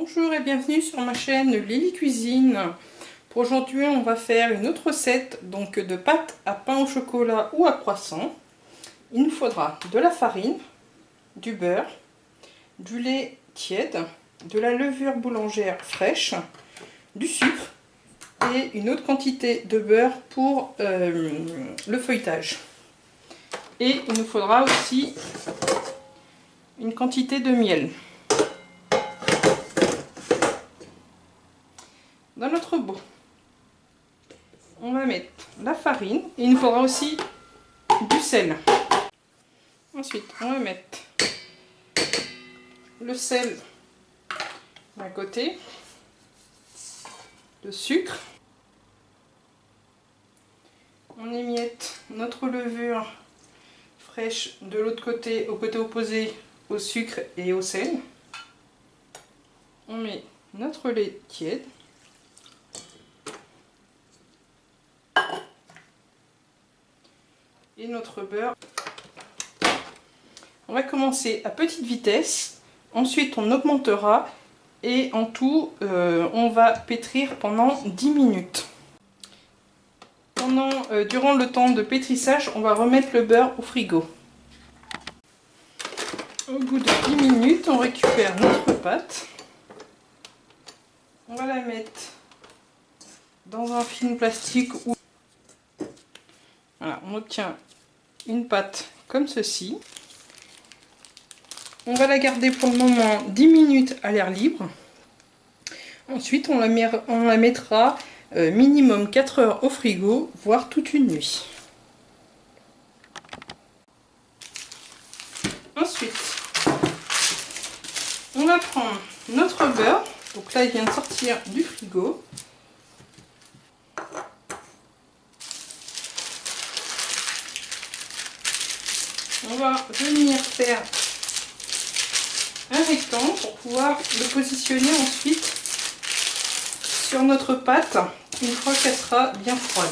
Bonjour et bienvenue sur ma chaîne Lily Cuisine. Pour aujourd'hui, on va faire une autre recette donc de pâtes à pain au chocolat ou à croissant. Il nous faudra de la farine, du beurre, du lait tiède, de la levure boulangère fraîche, du sucre et une autre quantité de beurre pour le feuilletage. Et il nous faudra aussi une quantité de miel. Dans notre bol, on va mettre la farine et il nous faudra aussi du sel. Ensuite, on va mettre le sel d'un côté, le sucre. On émiette notre levure fraîche de l'autre côté, au côté opposé au sucre et au sel. On met notre lait tiède. Et notre beurre. On va commencer à petite vitesse, ensuite on augmentera et en tout on va pétrir pendant 10 minutes. Durant le temps de pétrissage, on va remettre le beurre au frigo. Au bout de 10 minutes, on récupère notre pâte. On va la mettre dans un film plastique où voilà, on obtient une pâte comme ceci. On va la garder pour le moment 10 minutes à l'air libre. Ensuite, on la mettra minimum 4 heures au frigo, voire toute une nuit. Ensuite, on va prendre notre beurre. Donc là, il vient de sortir du frigo. On va venir faire un rectangle pour pouvoir le positionner ensuite sur notre pâte une fois qu'elle sera bien froide.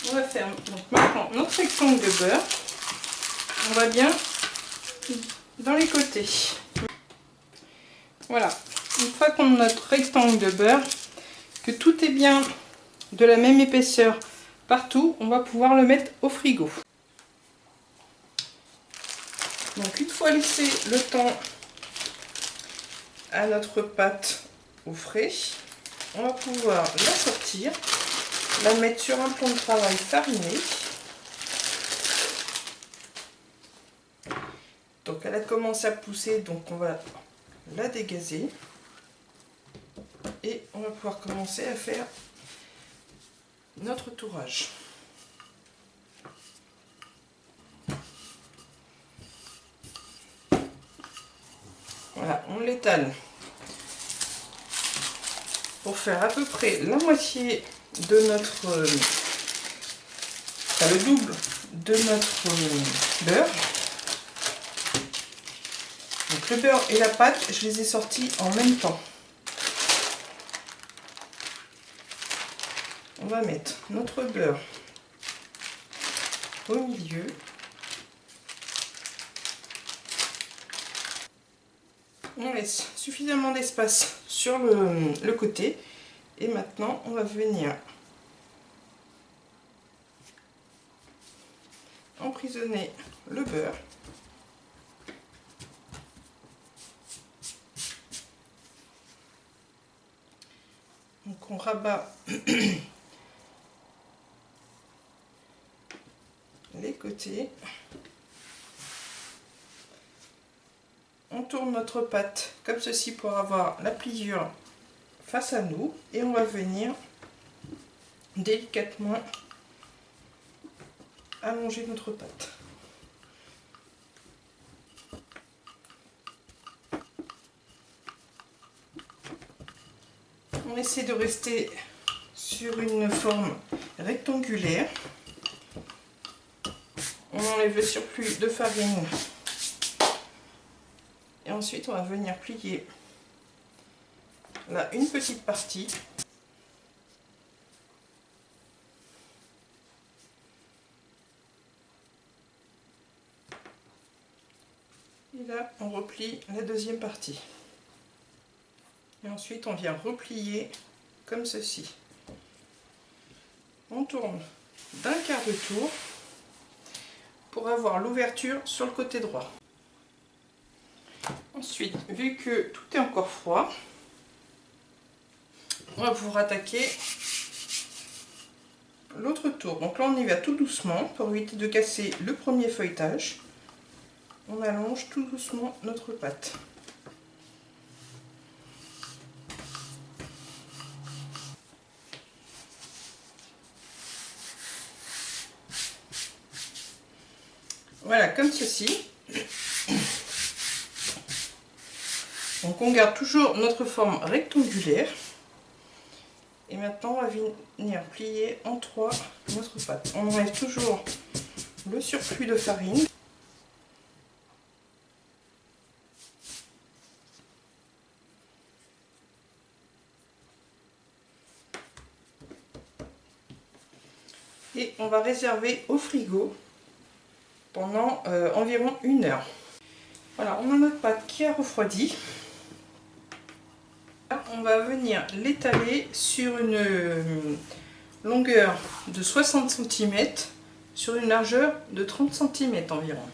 On va faire donc maintenant notre rectangle de beurre. On va bien dans les côtés. Voilà, une fois qu'on a notre rectangle de beurre, que tout est bien de la même épaisseur partout, on va pouvoir le mettre au frigo. Donc une fois laissé le temps à notre pâte au frais, on va pouvoir la sortir, la mettre sur un plan de travail fariné. Donc elle a commencé à pousser, donc on va la dégazer et on va pouvoir commencer à faire notre tourrage. Voilà, on l'étale pour faire à peu près la moitié de notre, le double de notre beurre. Donc le beurre et la pâte, je les ai sortis en même temps. On va mettre notre beurre au milieu. On laisse suffisamment d'espace sur le côté. Et maintenant, on va venir emprisonner le beurre. Donc on rabat les côtés. On tourne notre pâte comme ceci pour avoir la pliure face à nous et on va venir délicatement allonger notre pâte. On essaie de rester sur une forme rectangulaire. On enlève le surplus de farine et ensuite, on va venir plier là une petite partie. Et là, on replie la deuxième partie. Et ensuite, on vient replier comme ceci. On tourne d'un quart de tour pour avoir l'ouverture sur le côté droit. Ensuite, vu que tout est encore froid, on va pouvoir attaquer l'autre tour. Donc là, on y va tout doucement pour éviter de casser le premier feuilletage. On allonge tout doucement notre pâte. Voilà, comme ceci. Donc on garde toujours notre forme rectangulaire. Et maintenant, on va venir plier en trois notre pâte. On enlève toujours le surplus de farine. Et on va réserver au frigo pendant environ 1 heure. Voilà, on a notre pâte qui a refroidi. Là, on va venir l'étaler sur une longueur de 60 cm sur une largeur de 30 cm environ.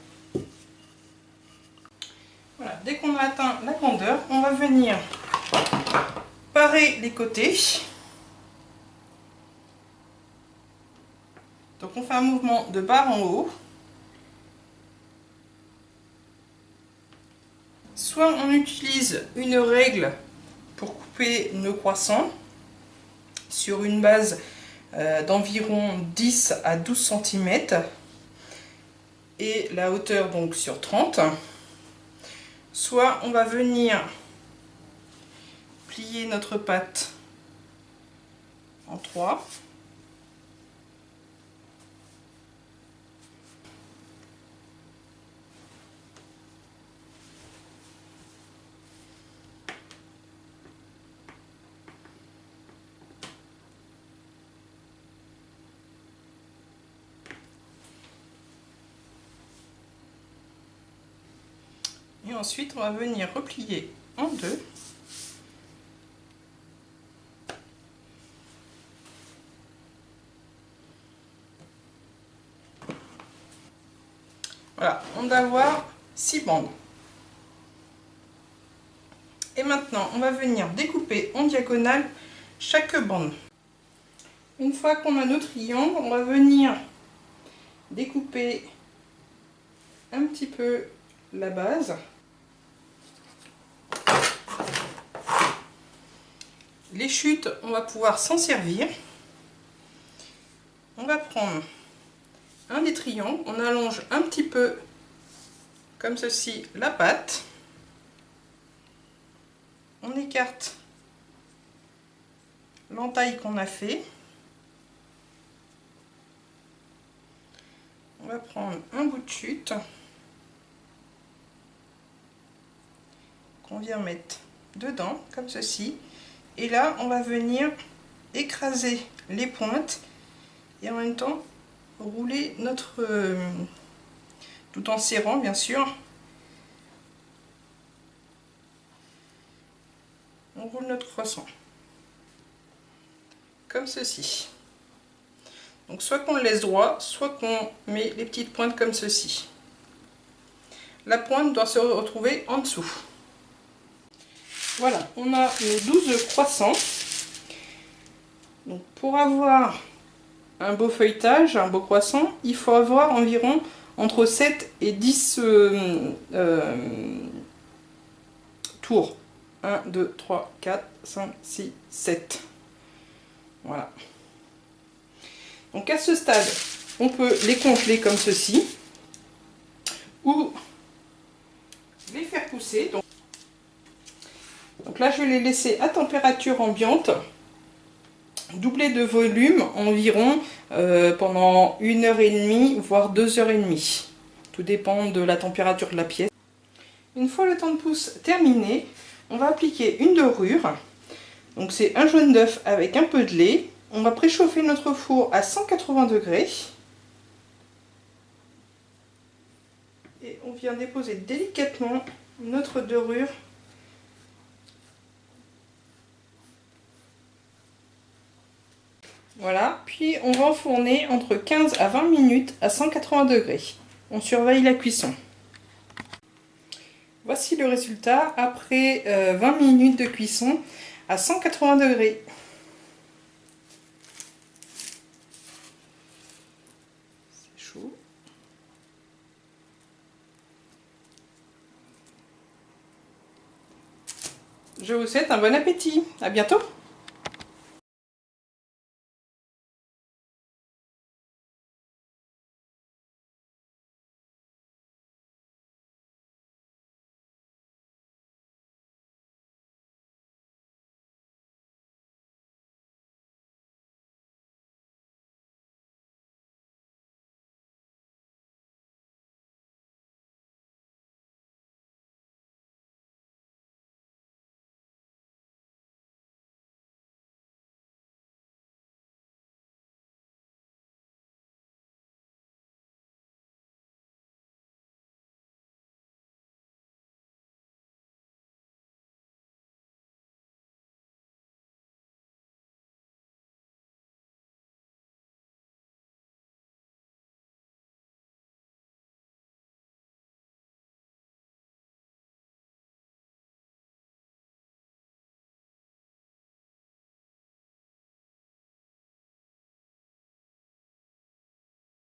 Voilà, dès qu'on a atteint la grandeur, on va venir parer les côtés. Donc on fait un mouvement de bas en haut. Soit on utilise une règle pour couper nos croissants sur une base d'environ 10 à 12 cm et la hauteur donc sur 30. Soit on va venir plier notre pâte en 3. Et ensuite, on va venir replier en 2. Voilà, on va avoir 6 bandes. Et maintenant, on va venir découper en diagonale chaque bande. Une fois qu'on a nos triangles, on va venir découper un petit peu la base. Les chutes, on va pouvoir s'en servir. On va prendre un des triangles, on allonge un petit peu comme ceci la pâte. On écarte l'entaille qu'on a fait. On va prendre un bout de chute qu'on vient mettre dedans comme ceci. Et là, on va venir écraser les pointes et en même temps rouler notre... tout en serrant bien sûr. On roule notre croissant. Comme ceci. Donc soit qu'on le laisse droit, soit qu'on met les petites pointes comme ceci. La pointe doit se retrouver en dessous. Voilà, on a nos 12 croissants. Donc pour avoir un beau feuilletage, un beau croissant, il faut avoir environ entre 7 et 10 tours. 1, 2, 3, 4, 5, 6, 7. Voilà. Donc à ce stade, on peut les congeler comme ceci ou les faire pousser. Donc là, je vais les laisser à température ambiante, doublé de volume environ pendant 1h30 voire 2h30. Tout dépend de la température de la pièce. Une fois le temps de pousse terminé, on va appliquer une dorure. Donc c'est un jaune d'œuf avec un peu de lait. On va préchauffer notre four à 180 degrés. Et on vient déposer délicatement notre dorure. Voilà, puis on va enfourner entre 15 à 20 minutes à 180 degrés. On surveille la cuisson. Voici le résultat après 20 minutes de cuisson à 180 degrés. C'est chaud. Je vous souhaite un bon appétit. À bientôt.